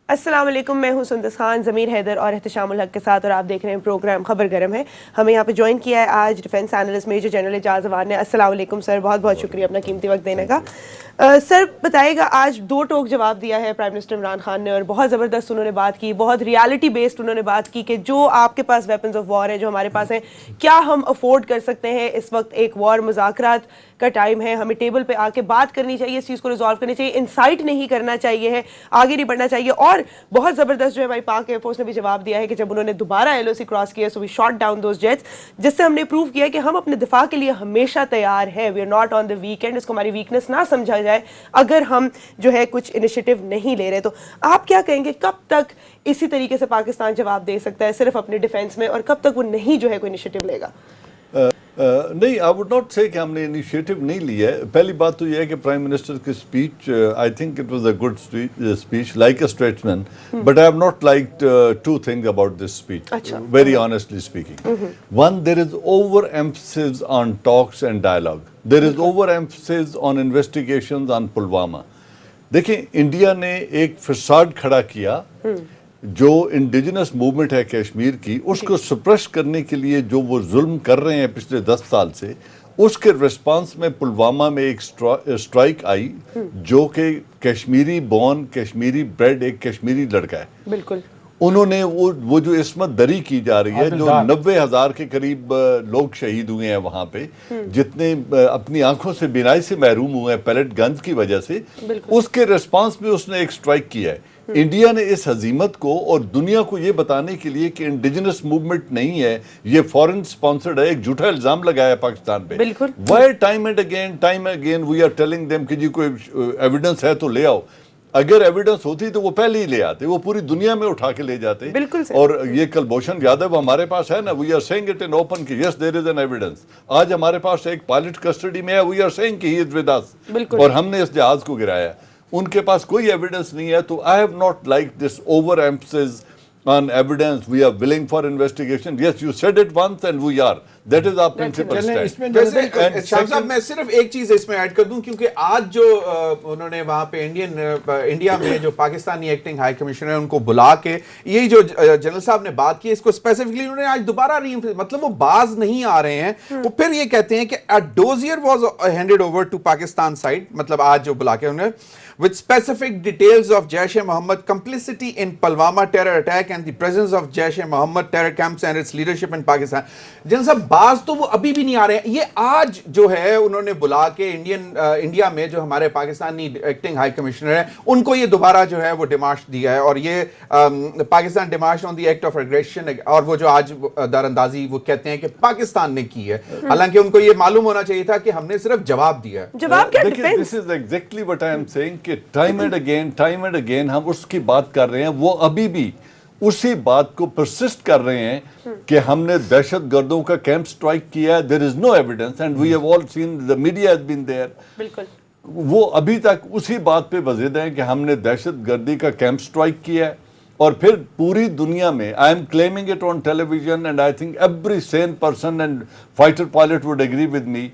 السلام علیکم، میں ہوں سندس خان، ضمیر حیدر اور احتشام الحق کے ساتھ، اور آپ دیکھ رہے ہیں پروگرام خبر گرم ہے۔ ہمیں یہاں پہ جوائن کیا ہے آج ڈیفینس اینالسٹ میجر جنرل اعجاز اعوان نے۔ السلام علیکم سر، بہت بہت شکریہ اپنا قیمتی وقت دینے کا۔ سر بتائیے گا، آج دو ٹوک جواب دیا ہے پرائم منسٹر عمران خان نے، اور بہت زبردست انہوں نے بات کی، بہت ریالٹی بیسڈ انہوں نے بات کی کہ جو آپ کے پاس ویپنز آف وار ہیں، جو ہمارے پاس ہیں، کیا ہم افورڈ کر سکتے ہیں؟ اس وقت ایک وار مذاکرات کا ٹائم ہے، ہمیں ٹیبل پہ آ کے بات کرنی چاہیے، اس چیز کو ریزالو کرنی چاہیے، انسائٹ نہیں کرنا چاہیے ہے، آگے نہیں بڑھنا چاہیے۔ اور بہت زبردست جو ہے ہماری پاک ایئر فورس نے بھی جواب دیا ہے کہ جب انہوں نے دوبارہ ایل او سی کراس کیا، so we shot down those jets, جس سے ہم نے پروو کیا کہ ہم اپنے دفاع کے لیے ہمیشہ تیار ہیں، we are not on the weekend. اس کو ہماری ویکنس نہ سمجھا جائے اگر ہم جو ہے کچھ انیشیٹو نہیں لے رہے۔ تو آپ کیا کہیں گے، کب تک اسی طریقے سے پاکستان جواب دے سکتا ہے صرف اپنے ڈیفینس میں، اور کب تک وہ نہیں جو ہے کوئی انیشیٹو لے گا؟ نہیں، آئی وڈ ناٹ سے کہ ہم نے انیشیٹو نہیں لیا ہے۔ پہلی بات تو یہ ہے کہ پرائم منسٹر کی speech, I think it was a good speech like a statesman, but I have not liked two things about this speech, very honestly speaking. One, there is over emphasis on talks and dialogue, there is over emphasis on investigations on Pulwama. دیکھیں، India نے ایک فساد کھڑا کیا، جو indigenous movement ہے کشمیر کی، اس کو سپریس کرنے کے لیے جو وہ ظلم کر رہے ہیں پچھلے 10 سال سے، اس کے ریسپانس میں پلوامہ میں ایک اسٹرائک آئی، جو کہ کشمیری بورن، کشمیری بریڈ ایک کشمیری لڑکا ہے۔ بالکل، انہوں نے وہ جو عصمت دری کی جا رہی ہے، جو 90,000 کے قریب لوگ شہید ہوئے ہیں وہاں پہ، جتنے اپنی آنکھوں سے بینائی سے محروم ہوئے ہیں پیلٹ گنز کی وجہ سے، اس کے ریسپانس میں اس نے ایک اسٹرائک کیا ہے۔ انڈیا نے اس ہزیمت کو اور دنیا کو یہ بتانے کے لیے کہ انڈیجنس موومنٹ نہیں ہے، یہ فورن سپانسرڈ ہے، ایک جھوٹا الزام لگایا پاکستان پہ۔ Why time and again we are telling them کہ جی کوئی ایویڈنس ہے تو لے آؤ۔ اگر ایویڈنس ہوتی تو وہ پہلے ہی لے آتے، وہ پوری دنیا میں اٹھا کے لے جاتے۔ اور یہ کلبھوشن یادو ہمارے پاس ہے نا، we are seeing it in open کہ yes there is an evidence. آج ہمارے پاس ایک پائلٹ کسٹڈی میں ہے، وی آر سیئنگ کہ ہی از ود اس، اور ہم نے اس جہاز کو گرایا۔ ان کے پاس کوئی ایویڈنس نہیں ہے، تو آئی have not like this over emphasis on evidence. We are willing for investigation. Yes, you said it once and we are. That is our principal stand. شاہ صاحب، میں صرف ایک چیز اس میں ایڈ کر دوں، کیونکہ آج جو انہوں نے وہاں پہ انڈیا میں جو پاکستانی ایکٹنگ ہائی کمشنر ہے ان کو بلا کے یہی جو جنرل صاحب نے بات کی، اس کو اسپیسیفکلی انہوں نے آج دوبارہ مطلب وہ باز نہیں آ رہے ہیں، وہ پھر یہ کہتے ہیں کہ a dossier was handed over to Pakistan side، مطلب آج جو بلا کے انہوں نے with specific details of Jaish-e-Mohammed complicity in Pulwama terror attack and the presence of Jaish-e-Mohammed terror camps and its leadership in Pakistan۔ جن سب باز تو وہ ابھی بھی نہیں آ رہے ہیں، یہ آج جو ہے انہوں نے بلا کے انڈیا میں جو ہمارے پاکستانی ایکٹنگ ہائی کمشنر ہیں ان کو یہ دوبارہ جو ہے وہ ڈیمارش دیا ہے، اور یہ Pakistan demarche on the act of aggression, اور وہ جو آج دار اندازی وہ کہتے ہیں کہ پاکستان نے کی ہے، حالانکہ ان کو یہ معلوم ہونا چاہیے تھا کہ ہم نے صرف جواب دیا ہے۔ جواب کیا؟ This is exactly what I am saying کہ ٹائم اینڈ اگین ہم اس کی بات کر رہے ہیں، وہ ابھی بھی اسی بات کو پرسسٹ کر رہے ہیں کہ ہم نے دہشت گردوں کا کیمپ سٹرائک کیا ہے۔ there is no evidence and we have all seen, the media has been there۔ بالکل، وہ ابھی تک اسی بات پہ بضد ہیں کہ ہم نے دہشت گردی کا کیمپ سٹرائک کیا ہے، اور پھر پوری دنیا میں I am claiming it on television and I think every sane person and fighter pilot would agree with me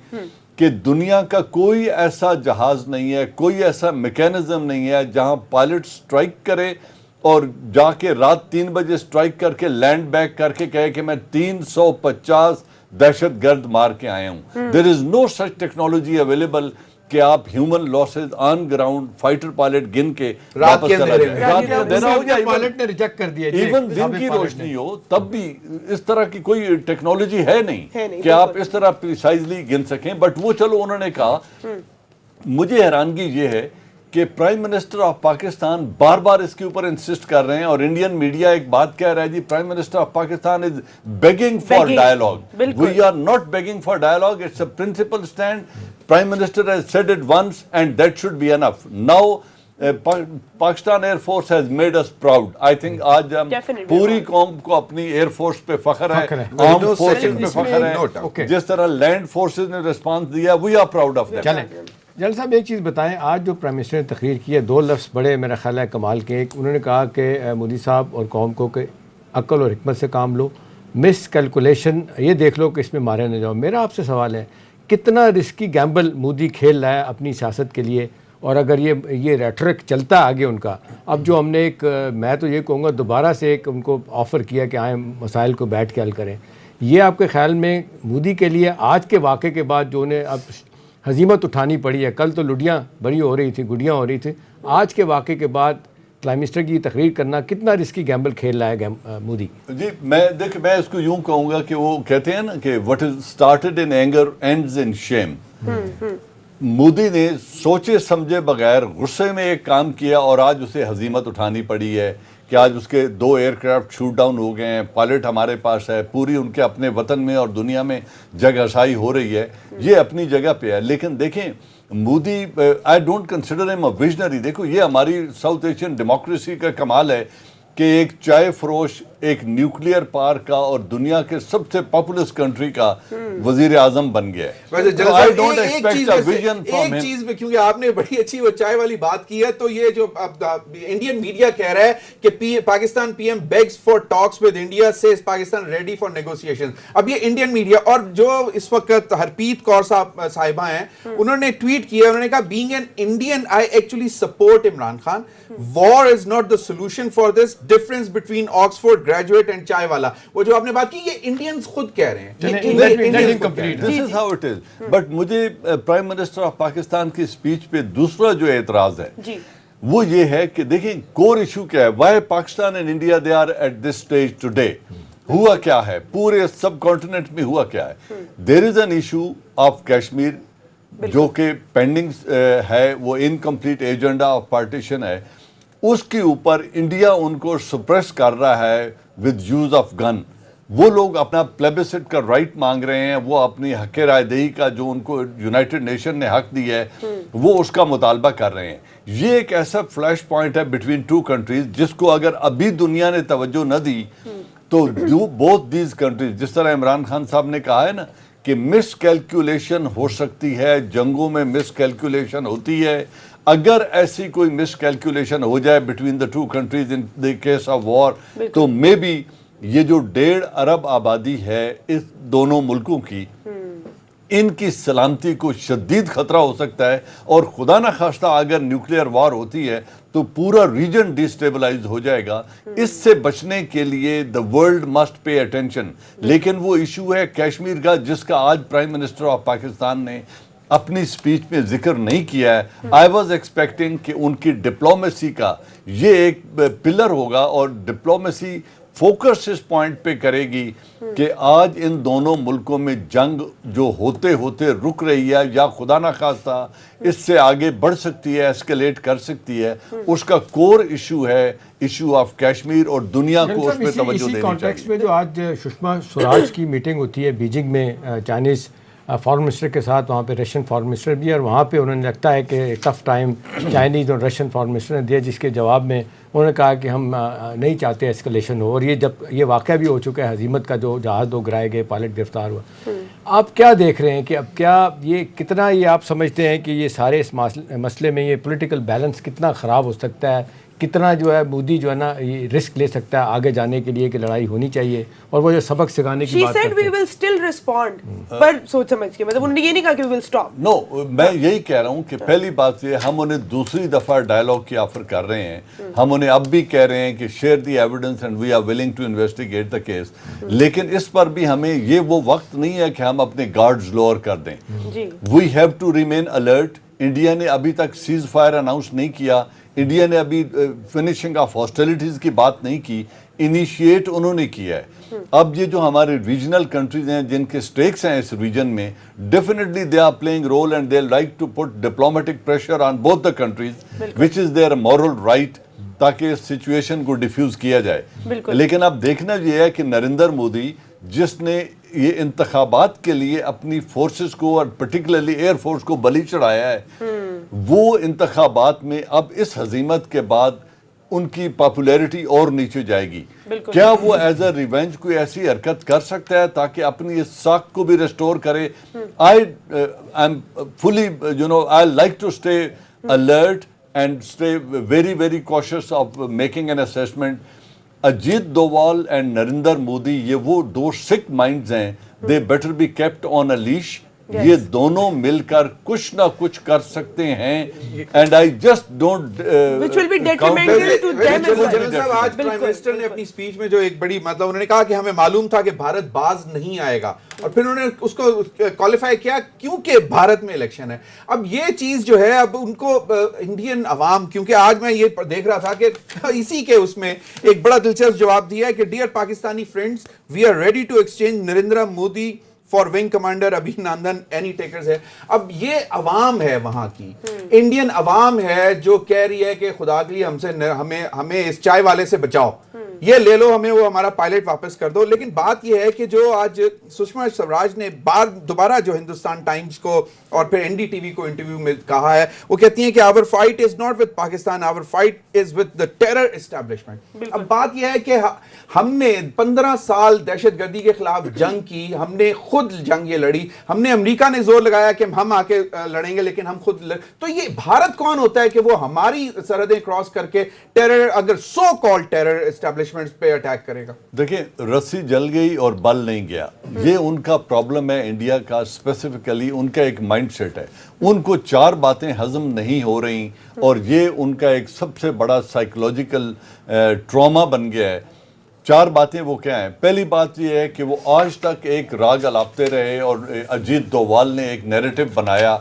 کہ دنیا کا کوئی ایسا جہاز نہیں ہے، کوئی ایسا میکینزم نہیں ہے جہاں پائلٹ سٹرائک کرے اور جا کے رات 3 بجے سٹرائک کر کے لینڈ بیک کر کے کہے کہ میں 350 دہشت گرد مار کے آیا ہوں۔ دیر از نو سچ ٹیکنالوجی اویلیبل کہ آپ human losses on ground fighter pilot گن کے واپس چلا جائے، پائلٹ نے ریجیکٹ کر دیا، ایون دن کی روشنی ہو تب بھی اس طرح کی کوئی ٹیکنالوجی ہے نہیں کہ آپ اس طرح پریسائزلی گن سکیں۔ بٹ وہ چلو انہوں نے کہا، مجھے حیرانگی یہ ہے کہ پرائم منسٹر آف پاکستان بار بار اس کے اوپر انسسٹ کر رہے ہیں، اور انڈین میڈیا ایک بات کہہ رہا ہے، جی prime minister of Pakistan is begging for dialogue. We are not begging for dialogue, it's a principle stand. Prime Minister has said it once and that should be enough. Now Pakistan Air Force has made us proud. I think آج ہم پوری قوم کو اپنی air force پہ فخر ہے، arm forces پہ فخر ہے، جس طرح لینڈ فورسز نے ریسپانس دیا، we are proud of them۔ General صاحب ایک چیز بتائیں، آج جو پرائم منسٹر نے تقریر کی ہے، 2 لفظ بڑے میرا خیال ہے کمال کے۔ ایک انہوں نے کہا کہ مودی صاحب اور قوم کو کہ عقل اور حکمت سے کام لو، مس کیلکولیشن یہ دیکھ لو کہ اس میں مارے نہ جاؤ۔ میرا آپ سے سوال ہے، کتنا رسکی گیمبل مودی کھیل رہا ہے اپنی سیاست کے لیے؟ اور اگر یہ ریٹرک چلتا آگے ان کا، اب جو ہم نے ایک میں تو یہ کہوں گا دوبارہ سے ایک ان کو آفر کیا کہ آئیں مسائل کو بیٹھ کے حل کریں، یہ آپ کے خیال میں مودی کے لیے آج کے واقعے کے بعد جو انہیں اب ہزیمت اٹھانی پڑی ہے، کل تو لڈیاں بڑی ہو رہی تھیں، گڈیاں ہو رہی تھیں، آج کے واقعے کے بعد پرائم منسٹر کی تقریر کرنا کتنا رسکی گیمبل کھیل رہا ہے مودی؟ جی میں اس کو یوں کہوں گا کہ وہ کہتے ہیں نا کہ what is started in anger ends in shame. Modi نے سوچے سمجھے بغیر غصے میں ایک کام کیا اور آج اسے ہزیمت اٹھانی پڑی ہے کہ آج اس کے 2 ایئر کرافٹ شوٹ ڈاؤن ہو گئے ہیں، پائلٹ ہمارے پاس ہے، پوری ان کے اپنے وطن میں اور دنیا میں جگہ سائی ہو رہی ہے، یہ اپنی جگہ پہ ہے. لیکن دیکھیں مودی آئی ڈونٹ کنسیڈر ہم اے ویژنری. دیکھو یہ ہماری ساؤتھ ایشین ڈیموکریسی کا کمال ہے کہ ایک چائے فروش ایک نیوکلیئر پاور کا اور دنیا کے سب سے پاپولس کنٹری کا وزیر اعظم بن گیا ہے. ایک چیز میں کیونکہ آپ نے بڑی اچھی وہ چائے والی بات کی ہے، تو یہ جو انڈین میڈیا کہہ رہا ہے کہ Pakistan P M bags for talks with India, Cs Pakistan ready for negotiation. اب یہ انڈین میڈیا اور جو اس وقت ہرپریت کور صاحبہ ہیں، انہوں نے ٹویٹ کیا، انہوں نے کہا being an Indian I actually support Imran Khan, war is not the solution for this, difference between Oxford graduate and chai wala. وہ جو آپ نے بات کی یہ انڈینز خود کہہ رہے ہیں. This is how it is. But مجھے پرائم منسٹر آف پاکستان کی اسپیچ پہ دوسرا جو اعتراض ہے وہ یہ ہے کہ دیکھیں کور ایشو کیا ہے. Why Pakistan and India they are at this stage today. ہوا کیا ہے پورے سب کانٹیننٹ میں، ہوا کیا ہے؟ There is an issue of Kashmir جو کہ پینڈنگ ہے، وہ انکمپلیٹ ایجنڈا آف پارٹیشن ہے. اس کے اوپر انڈیا ان کو سپریس کر رہا ہے ود یوز آف گن. وہ لوگ اپنا پلیبسٹ کا رائٹ مانگ رہے ہیں، وہ اپنی حق رائے دہی کا جو ان کو یونائٹڈ نیشن نے حق دیا ہے وہ اس کا مطالبہ کر رہے ہیں. یہ ایک ایسا فلیش پوائنٹ ہے بٹوین 2 کنٹریز جس کو اگر ابھی دنیا نے توجہ نہ دی تو بوتھ دیز کنٹریز، جس طرح عمران خان صاحب نے کہا ہے نا کہ مس کیلکولیشن ہو سکتی ہے، جنگوں میں مس کیلکولیشن ہوتی ہے. اگر ایسی کوئی مس کیلکولیشن ہو جائے between the 2 countries in the case of war تو مے بی یہ جو 1.5 ارب آبادی ہے اس دونوں ملکوں کی، ان کی سلامتی کو شدید خطرہ ہو سکتا ہے. اور خدا نہ خواستہ اگر نیوکلیئر وار ہوتی ہے تو پورا ریجن ڈی اسٹیبلائز ہو جائے گا. اس سے بچنے کے لیے the world must pay attention. لیکن وہ ایشو ہے کشمیر کا جس کا آج پرائم منسٹر آف پاکستان نے اپنی اسپیچ میں ذکر نہیں کیا ہے. آئی واز ایکسپیکٹنگ کہ ان کی ڈپلومیسی کا یہ ایک پلر ہوگا اور ڈپلومیسی فوکس اس پوائنٹ پہ کرے گی کہ آج ان دونوں ملکوں میں جنگ جو ہوتے ہوتے رک رہی ہے یا خدا نہ خواستہ اس سے آگے بڑھ سکتی ہے، ایسکیلیٹ کر سکتی ہے. اس کا کور ایشو ہے ایشو آف کشمیر اور دنیا کو اس پہ توجہ دینی چاہیے. کانٹیکسٹ میں جو آج سشما سوراج کی میٹنگ ہوتی ہے بیجنگ میں چائنیز فارن منسٹر کے ساتھ، وہاں پہ رشین فارن منسٹر بھی ہے، اور وہاں پہ انہوں نے لگتا ہے کہ ٹف ٹائم چائنیز اور رشین فارن منسٹر نے دیا، جس کے جواب میں انہوں نے کہا کہ ہم نہیں چاہتے ایسکلیشن ہو. اور یہ جب یہ واقعہ بھی ہو چکا ہے، ہزیمت کا جو جہاز 2 گرائے گئے، پائلٹ گرفتار ہوا. آپ کیا دیکھ رہے ہیں کہ اب کیا یہ کتنا یہ آپ سمجھتے ہیں کہ یہ سارے اس مسئلے میں یہ پولیٹیکل بیلنس کتنا خراب ہو سکتا ہے، کتنا جو ہے مودی جو ہے نا یہ رسک لے سکتا ہے آگے جانے کے لیے کہ لڑائی ہونی چاہیے، اور وہ جو سبق سکھانے کی بات کرتے ہیں. She said we will still respond پر سوچ سمجھ کے، مطلب انہوں نے یہ نہیں کہا کہ we will stop. نو میں یہی کہہ رہا ہوں کہ پہلی بات یہ ہم انہیں دوسری دفعہ ڈائلاگ کی آفر کر رہے ہیں. ہم انہیں اب بھی کہہ رہے ہیں کہ share the evidence and we are willing to investigate the case. لیکن اس پر بھی ہمیں یہ وہ وقت نہیں ہے کہ ہم اپنے گارڈز لوور کر دیں. We have to remain alert. India نے ابھی تک سیز فائر اناؤنس نہیں کیا، انڈیا نے ابھی فنشنگ آف ہاسٹیلٹیز کی بات نہیں کی، انیشیٹ انہوں نے کیا ہے. اب یہ جو ہمارے ریجنل کنٹریز ہیں جن کے سٹیکس ہیں اس ریجن میں، definitely they are playing role and they like to put diplomatic pressure on both the countries which is their moral right, تاکہ اس سچویشن کو ڈیفیوز کیا جائے. لیکن اب دیکھنا یہ ہے کہ نریندر مودی جس نے یہ انتخابات کے لیے اپنی فورسز کو اور پرٹیکولرلی ایئر فورس کو بلی چڑھایا ہے، وہ انتخابات میں اب اس ہزیمت کے بعد ان کی پاپولیرٹی اور نیچے جائے گی. کیا وہ ایز اے ریونج کوئی ایسی حرکت کر سکتا ہے تاکہ اپنی اس ساکھ کو بھی ریسٹور کرے؟ I am fully I like to stay alert and stay very very cautious of making an assessment. Ajit Doval and Narendra Modi یہ وہ 2 سک مائنڈز ہیں. They better be kept on a leash یہ دونوں مل کر کچھ نہ کچھ کر سکتے ہیں and I just don't which will be detrimental to them as well. General صاحب آج پرائم منسٹر نے اپنی سپیچ میں جو ایک بڑی مطلب انہوں نے کہا کہ ہمیں معلوم تھا کہ بھارت باز نہیں آئے گا اور پھر انہوں نے اس کو کوالیفائی کیا کیونکہ بھارت میں الیکشن ہے. اب یہ چیز جو ہے اب ان کو انڈین عوام کیونکہ آج میں یہ دیکھ رہا تھا کہ اسی کے اس میں ایک بڑا دلچسپ جواب دیا ہے کہ dear Pakistani friends we are ready to exchange Narendra Modi for wing commander Abhinandan any takers ہے. اب یہ عوام ہے وہاں کی انڈین عوام ہے جو کہہ رہی ہے کہ خدا کے لیے ہمیں اس چائے والے سے بچاؤ, یہ لے لو, ہمیں وہ ہمارا پائلٹ واپس کر دو. لیکن بات یہ ہے کہ جو آج سشما سوراج نے دوبارہ جو ہندوستان ٹائمز کو اور پھر این ڈی ٹی وی کو انٹرویو میں کہا ہے, وہ کہتی ہیں کہ our fight is not with Pakistan, our fight is with the terror establishment. اب بات یہ ہے کہ ہم نے 15 سال دہشت گردی کے خلاف جنگ کی, ہم نے خود جنگ یہ لڑی, ہم نے امریکہ نے زور لگایا کہ ہم آ کے لڑیں گے لیکن ہم خود تو یہ بھارت کون ہوتا ہے کہ وہ ہماری سرحدیں کراس کر کے ٹیرر اگر سو کال ٹیرر اسٹیبلشمنٹس پہ اٹیک کرے گا. دیکھیں رسی جل گئی اور بل نہیں گیا, یہ ان کا پرابلم ہے انڈیا کا, اسپیسیفکلی ان کا ایک مائنڈ سیٹ ہے, ان کو 4 باتیں ہضم نہیں ہو رہی اور یہ ان کا ایک سب سے بڑا سائیکولوجیکل ٹراما بن گیا ہے. 4 باتیں وہ کیا ہیں؟ پہلی بات یہ ہے کہ وہ آج تک ایک راگ الاپتے رہے اور اجیت دووال نے ایک نیریٹو بنایا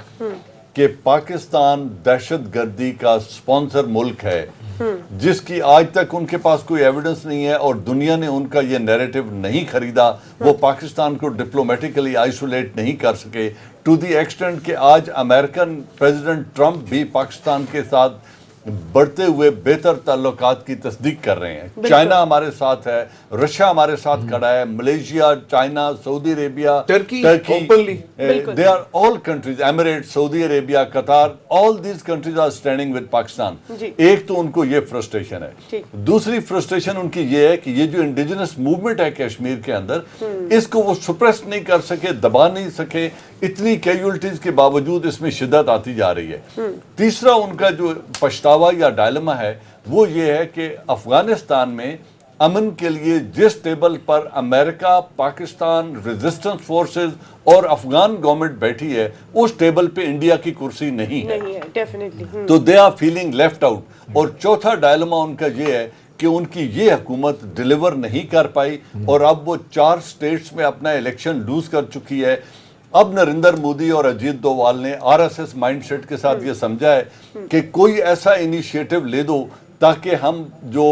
کہ پاکستان دہشت گردی کا سپانسر ملک ہے, جس کی آج تک ان کے پاس کوئی ایویڈنس نہیں ہے اور دنیا نے ان کا یہ نیریٹو نہیں خریدا. وہ پاکستان کو ڈپلومیٹیکلی آئسولیٹ نہیں کر سکے ٹو دی ایکسٹینٹ کہ آج امریکن پریزیڈنٹ ٹرمپ بھی پاکستان کے ساتھ بڑھتے ہوئے بہتر تعلقات کی تصدیق کر رہے ہیں. چائنا ہمارے ساتھ ہے, رشیا ہمارے ساتھ کھڑا ہے, Malaysia, China, Saudi Arabia, Turkey, they are all countries, Emirates, Saudi Arabia, Qatar, all these countries are standing with Pakistan. ایک تو ان کو یہ فرسٹریشن ہے. دوسری فرسٹریشن ان کی یہ ہے کہ یہ جو انڈیجنس موومنٹ ہے کشمیر کے اندر, اس کو وہ سپریس نہیں کر سکے, دبا نہیں سکے, اتنی کیجولٹیز کے باوجود اس میں شدت آتی جا رہی ہے. تیسرا ان کا جو پچھتاوا یا ڈائلما ہے وہ یہ ہے کہ افغانستان میں امن کے لیے جس ٹیبل پر امریکہ, پاکستان, ریزسٹنس فورسز اور افغان گورنمنٹ بیٹھی ہے, اس ٹیبل پہ انڈیا کی کرسی نہیں ہے, تو they are feeling left out. اور چوتھا ڈائلما ان کا یہ ہے کہ ان کی یہ حکومت ڈیلیور نہیں کر پائی اور اب وہ 4 سٹیٹس میں اپنا الیکشن لوز کر چکی ہے. اب نریندر مودی اور اجیت دووال نے RSS مائنڈ سیٹ کے ساتھ یہ سمجھا ہے کہ کوئی ایسا انیشیٹو لے دو تاکہ ہم جو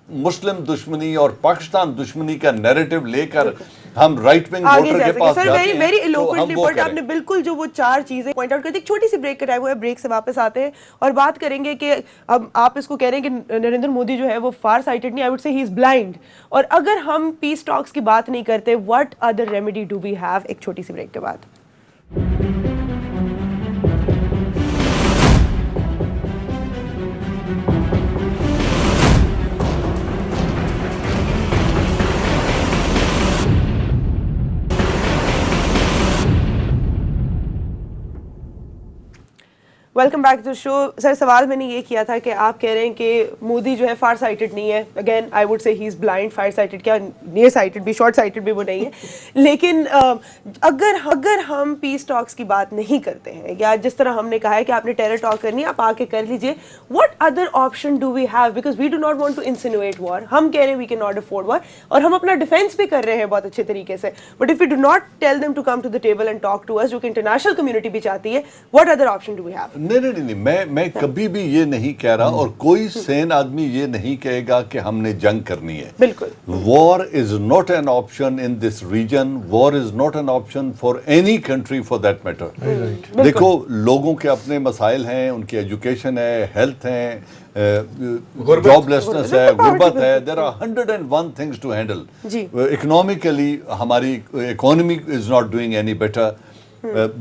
مسلم دشمنی اور پاکستان دشمنی کا نیریٹو لے کر ہم رائٹ ونگ ووٹر کے پاس جاتے ہیں تو ہم وہ کریں. آپ نے بالکل جو وہ 4 چیزیں پوائنٹ آؤٹ کر دی. ایک چھوٹی سی بریک کا ٹائم ہوا ہے, بریک سے واپس آتے ہیں اور بات کریں گے کہ اب آپ اس کو کہہ رہے ہیں کہ نریندر مودی جو ہے وہ فار سائٹڈ نہیں, آئی would say he is blind, اور اگر ہم پیس ٹاکس کی بات نہیں کرتے, what other remedy do we have. ایک چھوٹی سی بریک کے بعد. Welcome back to show. Sir سوال میں نے یہ کیا تھا کہ آپ کہہ رہے ہیں کہ مودی جو ہے فار سائٹڈ نہیں ہے. Again I would say he is blind. Far sighted کیا, نیئر سائٹڈ بھی, شارٹ سائٹڈ بھی وہ نہیں ہے. لیکن اگر ہم پیس ٹاکس کی بات نہیں کرتے ہیں, یا جس طرح ہم نے کہا ہے کہ آپ نے ٹیرر ٹاک کرنی ہے, آپ آ کے کر لیجیے, what other option do we have, because we do not want to insinuate war. ہم کہہ رہے ہیں we can not afford war, اور ہم اپنا ڈیفینس بھی کر رہے ہیں بہت اچھے طریقے سے, but if you do not tell them to come to the table and talk to us, جو کہ انٹرنیشنل کمیونٹی بھی چاہتی ہے, what other option do we have. نہیں, میں کبھی بھی یہ نہیں کہہ رہا, اور کوئی سین آدمی یہ نہیں کہے گا کہ ہم نے جنگ کرنی ہے. بالکل. War is not an option in this region, war is not an option for any country for that matter. دیکھو لوگوں کے اپنے مسائل ہیں, ان کی ایجوکیشن ہے, ہیلتھ ہے, جاب لیسنس ہے, غربت ہے. There are 101 things to handle. Economically ہماری economy is not doing any better,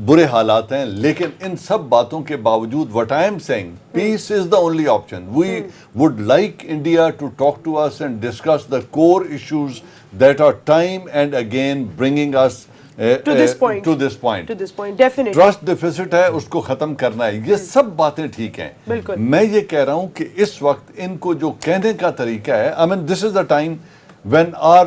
برے حالات ہیں, لیکن ان سب باتوں کے باوجود what I am saying, peace is the only option. We would like India to talk to us and discuss the core issues that are time and again bringing us to this point. Definitely. Trust deficit ہے, اس کو ختم کرنا ہے. یہ سب باتیں ٹھیک ہیں. میں یہ کہہ رہا ہوں کہ اس وقت ان کو جو کہنے کا طریقہ ہے, I mean this is the time when our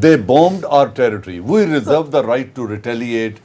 they bombed our territory. We reserve the right to retaliate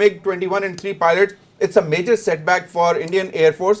MiG-21 and 3 pilots. It's a major setback for Indian Air Force.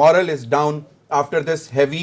morale is down after this heavy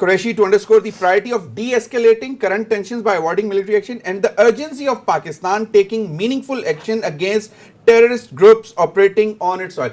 Qureshi to underscore the priority of de-escalating current tensions by avoiding military action and the urgency of Pakistan taking meaningful action against terrorist groups operating on its soil.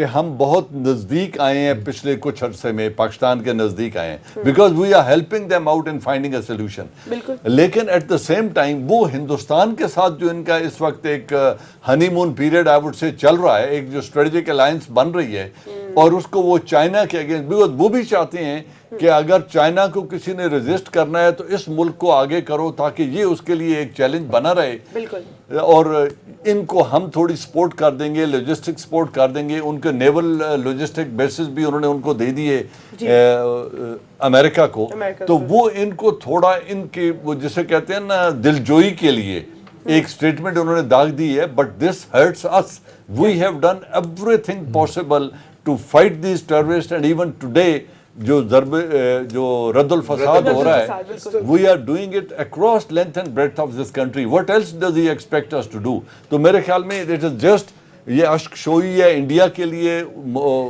کہ ہم بہت نزدیک آئے ہیں پچھلے کچھ عرصے میں، پاکستان کے نزدیک آئے ہیں because we are helping them out in finding a solution. لیکن ایٹ دا سیم ٹائم وہ ہندوستان کے ساتھ جو ان کا اس وقت ایک honey moon period I would سے چل رہا ہے، ایک جو اسٹریٹجک الائنس بن رہی ہے، اور اس کو وہ چائنا کے اگینسٹ، بیکاز وہ بھی چاہتے ہیں کہ اگر چائنا کو کسی نے ریزسٹ کرنا ہے تو اس ملک کو آگے کرو تاکہ یہ اس کے لیے ایک چیلنج بنا رہے. اور ان کو ہم تھوڑی سپورٹ کر دیں گے، لاجسٹک سپورٹ کر دیں گے. ان کے نیول لاجسٹک بیسز بھی انہوں نے ان کو دے دیے امریکہ کو، تو وہ ان کو تھوڑا ان کے وہ جسے کہتے ہیں نا دلجوئی کے لیے ایک سٹیٹمنٹ انہوں نے داغ دی ہے. But this hurts us. We have done everything possible to fight these terrorists, and even today جو رد الفساد ہو رہا ہے، we are doing it across length and breadth of this country. What else does he expect us to do? تو میرے خیال میں اٹ از جسٹ یہ اشک شوئی ہے انڈیا کے لیے،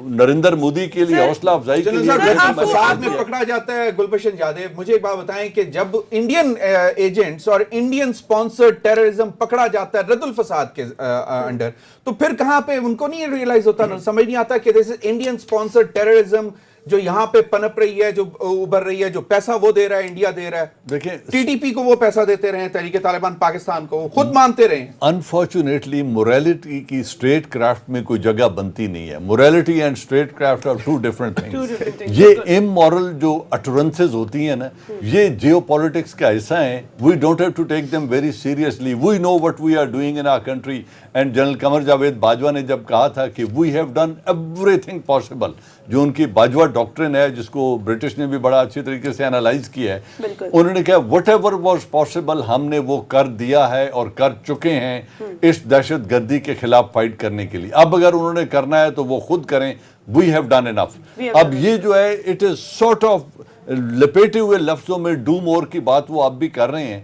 نریندر مودی کے لیے حوصلہ افزائی کے لیے. فساد میں پکڑا جاتا ہے. گلبشن یادیو، مجھے ایک بات بتائیں کہ جب انڈین ایجنٹس اور انڈین سپانسرڈ ٹیررزم پکڑا جاتا ہے رد الفساد کے انڈر، تو پھر کہاں پہ ان کو نہیں ریئلائز ہوتا، سمجھ نہیں آتا کہ دس از انڈین سپانسرڈ ٹیررزم جو یہاں پہ پنپ رہی ہے، جو ابھر رہی ہے، جو پیسہ وہ دے رہا ہے، انڈیا دے رہا ہے. دیکھیں ٹی ٹی پی کو وہ پیسہ دیتے رہے ہیں، تحریک طالبان پاکستان کو خود مانتے رہے ہیں. انفارچونیٹلی موریلٹی کی اسٹریٹ کرافٹ میں کوئی جگہ بنتی نہیں ہے. Morality and statecraft are two different things. یہ امورل جو اٹرنسز ہوتی ہیں نا، یہ جیو پالیٹکس کا حصہ ہیں. We don't have to take them very seriously. We know what we are doing in our country. And general Qamar Javed Bajwa نے جب کہا تھا کہ we have done everything possible, جو ان کی باجوہ ڈاکٹرن ہے جس کو برٹش نے بھی بڑا اچھی طریقے سے انالائز کیا ہے، انہوں نے کہا وٹ ایور واز پاسبل ہم نے وہ کر دیا ہے اور کر چکے ہیں اس دہشت گردی کے خلاف فائٹ کرنے کے لیے. اب اگر انہوں نے کرنا ہے تو وہ خود کریں. وی ہیو ڈن انف. اب یہ جو ہے اٹ از سارٹ آف لپیٹے ہوئے لفظوں میں ڈو مور کی بات وہ آپ بھی کر رہے ہیں،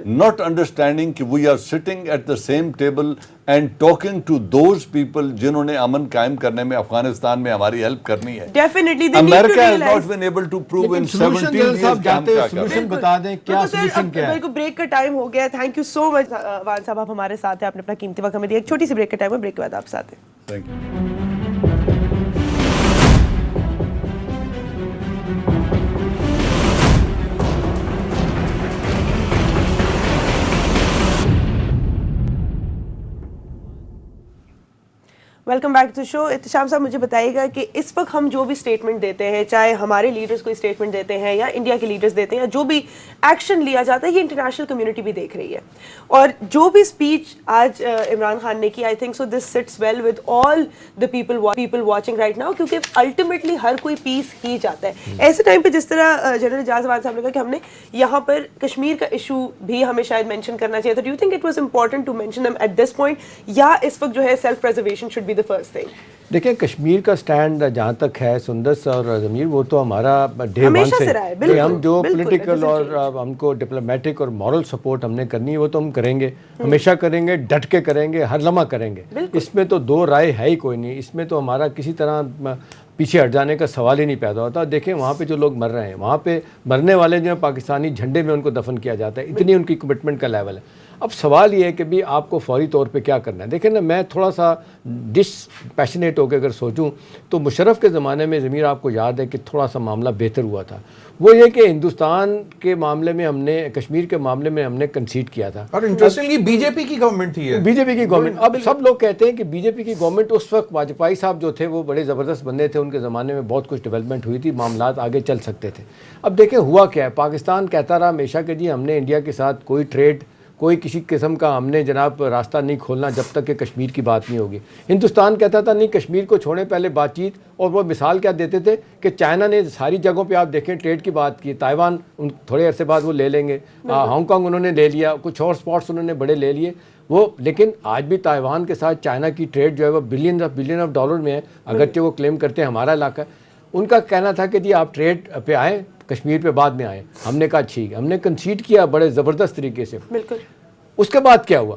ناٹ انڈرسٹینڈنگ کہ we are sitting at the same table and talking to those people جنہوں نے امن قائم کرنے میں افغانستان میں ہماری ہیلپ کرنی ہے. امریکہ has not been able to prove in 17 years کہ ہم کیا کر رہے ہیں. بتا دیں کیا سولوشن کیا ہے. بالکل بریک کا ٹائم ہو گیا. تھینک یو سو مچ وان صاحب، آپ ہمارے ساتھ ہیں، آپ نے اپنا قیمتی وقت ہمیں دیا. ایک چھوٹی سی بریک کا ٹائم ہے، بریک کے بعد آپ ساتھ ہیں. Thank you. Welcome back to show. Ehtesham sahab مجھے بتائیے گا کہ اس وقت ہم جو بھی اسٹیٹمنٹ دیتے ہیں، چاہے ہمارے لیڈرز کوئی اسٹیٹمنٹ دیتے ہیں یا انڈیا کے لیڈرز دیتے ہیں، جو بھی ایکشن لیا جاتا ہے یہ انٹرنیشنل کمیونٹی بھی دیکھ رہی ہے. اور جو بھی اسپیچ آج عمران خان نے کی، I think so this sits well with all the people watching right now, کیونکہ الٹیمیٹلی ہر کوئی پیس ہی چاہتا ہے. ایسے ٹائم پہ جس طرح جنرل اعجاز وان صاحب نے کہا کہ ہم نے یہاں پر کشمیر کا ایشو بھی ہمیں شاید مینشن کرنا چاہیے تھا. Do you think it was important to mention them at this point, یا اس وقت جو ہے self preservation should be the first thing? دیکھیں کشمیر کا سٹینڈ جہاں تک ہے سندس اور ضمیر، وہ تو ہمارا ڈے ون سے ہم جو پولیٹیکل اور ہم کو ڈپلومیٹک اور مورل سپورٹ ہم نے کرنی ہے وہ تو ہم کریں گے، ہمیشہ کریں گے، ڈٹ کے کریں گے، ہر لمحہ کریں گے. اس میں تو دو رائے ہے ہی کوئی نہیں. اس میں تو ہمارا کسی طرح پیچھے ہٹ جانے کا سوال ہی نہیں پیدا ہوتا. دیکھیں وہاں پہ جو لوگ مر رہے ہیں، وہاں پہ مرنے والے جو ہیں پاکستانی جھنڈے میں ان کو دفن کیا جاتا ہے. اتنی ان کی کمٹمنٹ کا لیول ہے. اب سوال یہ ہے کہ بھی آپ کو فوری طور پہ کیا کرنا ہے. دیکھیں نا، میں تھوڑا سا پیشنیٹ ہو کے اگر سوچوں تو مشرف کے زمانے میں ضمیر آپ کو یاد ہے کہ تھوڑا سا معاملہ بہتر ہوا تھا. وہ یہ کہ ہندوستان کے معاملے میں ہم نے، کشمیر کے معاملے میں ہم نے کنسیڈ کیا تھا. اور انٹرسٹنگلی بی جے پی کی گورنمنٹ تھی، بی جے پی کی گورنمنٹ. اب سب لوگ کہتے ہیں کہ بی جے پی کی گورنمنٹ اس وقت واجپئی صاحب جو تھے وہ بڑے زبردست بندے تھے، ان کے زمانے میں بہت کچھ ڈیولپمنٹ ہوئی تھی، معاملات آگے چل سکتے تھے. اب دیکھیں ہوا کیا ہے. پاکستان کہتا رہا ہمیشہ کہ جی ہم نے انڈیا کے ساتھ کوئی ٹریڈ، کوئی کسی قسم کا ہم نے جناب راستہ نہیں کھولنا جب تک کہ کشمیر کی بات نہیں ہوگی. ہندوستان کہتا تھا نہیں کشمیر کو چھوڑیں، پہلے بات چیت. اور وہ مثال کیا دیتے تھے کہ چائنا نے ساری جگہوں پہ آپ دیکھیں ٹریڈ کی بات کی. تائیوان تھوڑے عرصے بعد وہ لے لیں گے، ہانگ کانگ انہوں نے لے لیا، کچھ اور اسپاٹس انہوں نے بڑے لے لیے وہ. لیکن آج بھی تائیوان کے ساتھ چائنا کی ٹریڈ جو ہے وہ بلین آف ڈالر میں ہے، اگرچہ وہ کلیم کرتے ہیں ہمارا علاقہ. ان کا کہنا تھا کہ جی آپ ٹریڈ پہ آئیں، کشمیر پہ بعد میں آئیں. ہم نے کہا ٹھیک، ہم نے کنسیڈ کیا بڑے زبردست طریقے سے. بالکل. اس کے بعد کیا ہوا؟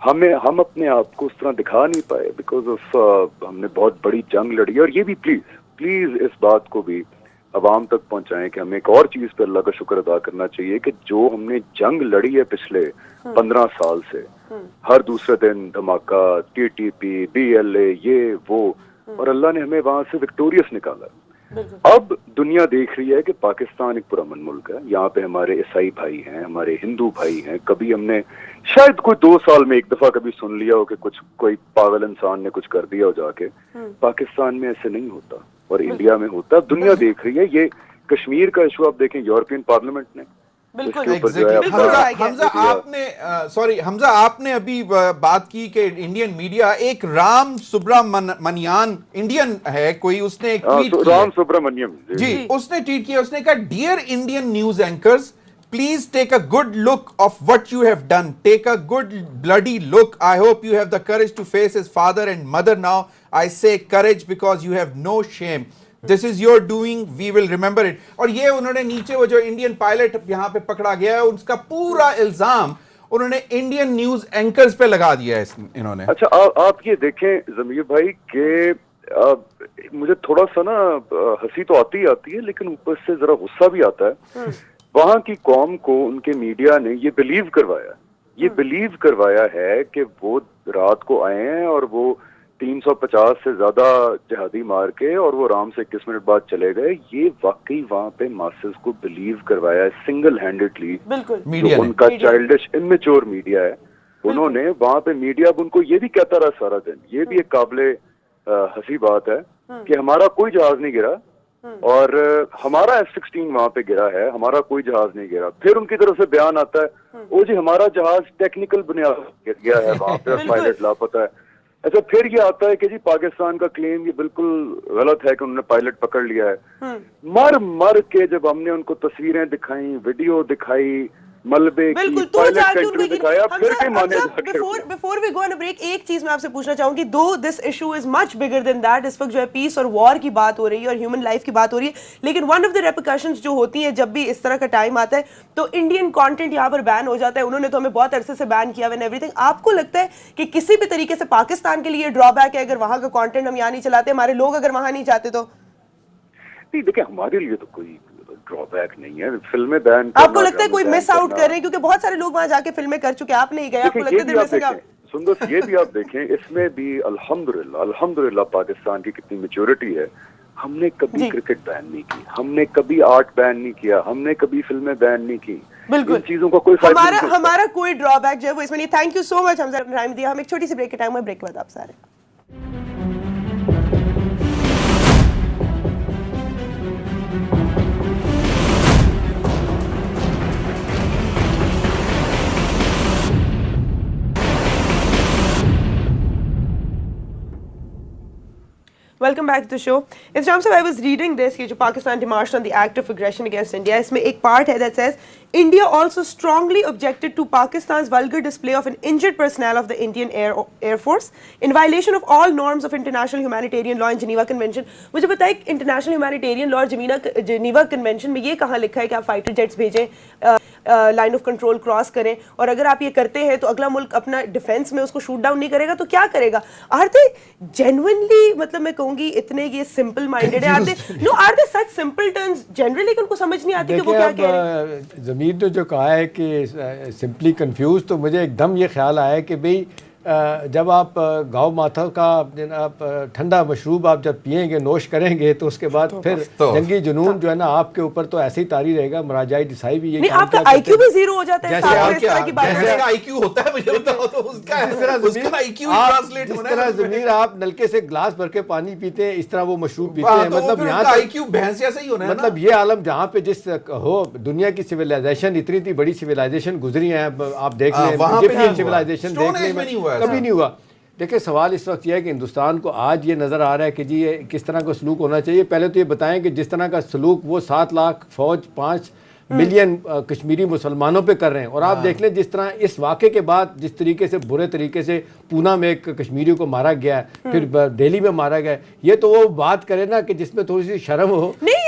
ہم اپنے آپ کو اس طرح دکھا نہیں پائے بیکاز آف ہم نے بہت بڑی جنگ لڑی ہے. اور یہ بھی پلیز اس بات کو بھی عوام تک پہنچائیں کہ ہمیں ایک اور چیز پہ اللہ کا شکر ادا کرنا چاہیے کہ جو ہم نے جنگ لڑی ہے پچھلے 15 سال سے, ہر دوسرے دن دھماکہ, TTP, BLA, یہ وہ, اور اللہ نے ہمیں وہاں سے وکٹوریس نکالا. اب دنیا دیکھ رہی ہے کہ پاکستان ایک پرامن ملک ہے, یہاں پہ ہمارے عیسائی بھائی ہیں, ہمارے ہندو بھائی ہیں. کبھی ہم نے شاید کوئی 2 سال میں ایک دفعہ کبھی سن لیا ہو کہ کوئی پاگل انسان نے کچھ کر دیا ہو جا کے. پاکستان میں ایسے نہیں ہوتا اور انڈیا میں ہوتا. دنیا دیکھ رہی ہے. یہ کشمیر کا ایشو آپ دیکھیں, یورپین پارلیمنٹ نے حمزہ آپ نے ابھی بات کی کہ انڈین میڈیا, ایک رام سبرامنیان انڈین ہے کوئی, اس نے ایک ٹویٹ کیا, رام سبرامنیم جی, اس نے ٹویٹ کیا, اس نے کہا dear Indian news anchors, please take a good look of what you have done. Take a good bloody look. I hope you have the courage to face his father and mother now. I say courage because you have no shame. This is your doing. We will remember it. اور یہ انہوں نے نیچے وہ جو Indian pilot یہاں پہ پکڑا گیا ہے, اس کا پورا الزام انہوں نے انڈین نیوز اینکرز پہ لگا دیا ہے انہوں نے. اچھا آپ یہ دیکھیں ضمیر بھائی کہ مجھے تھوڑا سا نا ہنسی تو آتی ہے لیکن اوپر سے ذرا غصہ بھی آتا ہے. وہاں کی قوم کو ان کے میڈیا نے یہ بلیو کروایا ہے کہ وہ رات کو آئے ہیں اور وہ 350 سے زیادہ جہادی مار کے اور وہ آرام سے 21 منٹ بعد چلے گئے. یہ واقعی وہاں پہ ماسز کو بلیو کروایا ہے سنگل ہینڈڈلی. جو ان کا چائلڈش اممیچور میڈیا ہے, انہوں نے وہاں پہ میڈیا اب ان کو یہ بھی کہتا رہا سارا دن. یہ بھی ایک قابل ہنسی بات ہے کہ ہمارا کوئی جہاز نہیں گرا اور ہمارا F-16 وہاں پہ گرا ہے, ہمارا کوئی جہاز نہیں گرا. پھر ان کی طرف سے بیان آتا ہے وہ جی ہمارا جہاز ٹیکنیکل بنیاد گر گیا ہے وہاں پہ, پائلٹ لاپتہ ہے. اچھا پھر یہ آتا ہے کہ جی پاکستان کا کلیم یہ بالکل غلط ہے کہ انہوں نے پائلٹ پکڑ لیا ہے. مر کے جب ہم نے ان کو تصویریں دکھائیں, ویڈیو دکھائی, ملبے کی, پائلٹ کا انٹرویو دکھایا, پھر کے مانے before we go on break ایک چیز میں آپ سے پوچھنا چاہوں گی, دو this issue is much bigger then that. اس وقت جو ہے پیس اور وار کی بات ہو رہی ہے اور ہیومن لائف کی بات ہو رہی ہے, لیکن ون آف دا ریپریکاشنز جو ہوتی ہیں جب بھی اس طرح کا ٹائم آتا ہے تو انڈین کانٹینٹ یہاں پر بین ہو جاتا ہے. انہوں نے تو ہمیں بہت عرصے سے بین کیا وین ایوری تھنگ. آپ کو لگتا ہے کہ کسی بھی طریقے سے پاکستان کے لیے ڈرا بیک ہے اگر وہاں کا کانٹینٹ ہم یہاں نہیں چلاتے, ہمارے لوگ اگر وہاں نہیں جاتے تو؟ نہیں دیکھیں ہمارے لیے تو کوئی ڈرا بیک نہیں ہے. فلمیں بین آپ کو لگتا ہے کوئی مس آؤٹ کر رہے ہیں کیونکہ بہت سارے لوگ وہاں جا کے فلمیں کر چکے, آپ نہیں گئے, آپ کو لگتا ہے سندر یہ بھی آپ دیکھیں اس میں بھی الحمدللہ پاکستان کی کتنی میچورٹی ہے. ہم نے کبھی کرکٹ بین نہیں کی, ہم نے کبھی آرٹ بین نہیں کیا, ہم نے کبھی فلمیں بین نہیں کی. بالکل چیزوں کا کوئی فائدہ نہیں, ہمارا کوئی ڈرا بیک جو ہے وہ اس میں نہیں. Thank you so much Hamza time دیا. ہم ایک چھوٹی سی بریک کے ٹائم میں, بریک کے بعد آپ سارے welcome back to the show. انسٹام صاحب, I was reading this کہ جو Pakistan demarche on the act of aggression against India, اس میں ایک پارٹ ہے that says India also strongly objected to Pakistan's vulgar display of an injured personnel of the Indian Air Force in violation of all norms of international humanitarian law and Geneva Convention. مجھے بتائیں international humanitarian law اور Geneva convention میں یہ کہاں لکھا ہے کہ آپ فائٹر جیٹس بھیجیں, لائن آف کنٹرول کراس کریں, اور اگر آپ یہ کرتے ہیں تو اگلا ملک اپنا ڈیفینس میں اس کو شوٹ ڈاؤن نہیں کرے گا تو کیا کرے گا؟ آر دے جینوئنلی, مطلب میں کہوں گی اتنے یہ سمپل مائنڈیڈ ہیں؟ Are they such simple terms generally کہ ان کو سمجھ نہیں آتی کہ وہ کیا کہہ رہے ہیں؟ ضمیر نے جو کہا ہے کہ سمپلی کنفیوز, تو مجھے ایک دم یہ خیال آیا کہ بھئی جب آپ گاؤں ماتھا کا آپ ٹھنڈا مشروب آپ جب پیئیں گے, نوش کریں گے, تو اس کے بعد پھر جنگی جنون جو ہے نا آپ کے اوپر تو ایسے ہی طاری رہے گا. مراجعی ڈسائی بھی یہ, آپ کا آئی کیو بھی زیرو ہو جاتا ہے. جس طرح ضمیر آپ نلکے سے گلاس بھر کے پانی پیتے ہیں, اس طرح وہ مشروب پیتے ہیں. مطلب یہاں مطلب یہ عالم جہاں پہ جس ہو دنیا کی سویلائزیشن, اتنی بڑی سویلائزیشن گزری ہیں, آپ دیکھ لیں ایجپشین سویلائزیشن دیکھ لیں, کبھی نہیں ہوا. دیکھیں سوال اس وقت یہ ہے کہ ہندوستان کو آج یہ نظر آ رہا ہے کہ جی یہ کس طرح کا سلوک ہونا چاہیے. پہلے تو یہ بتائیں کہ جس طرح کا سلوک وہ 7 لاکھ فوج 5 ملین کشمیری مسلمانوں پہ کر رہے ہیں, اور آپ دیکھ لیں جس طرح اس واقعے کے بعد جس طریقے سے برے طریقے سے پونا میں ایک کشمیری کو مارا گیا ہے, پھر دہلی میں مارا گیا ہے, یہ تو وہ بات کرے نا کہ جس میں تھوڑی سی شرم ہو.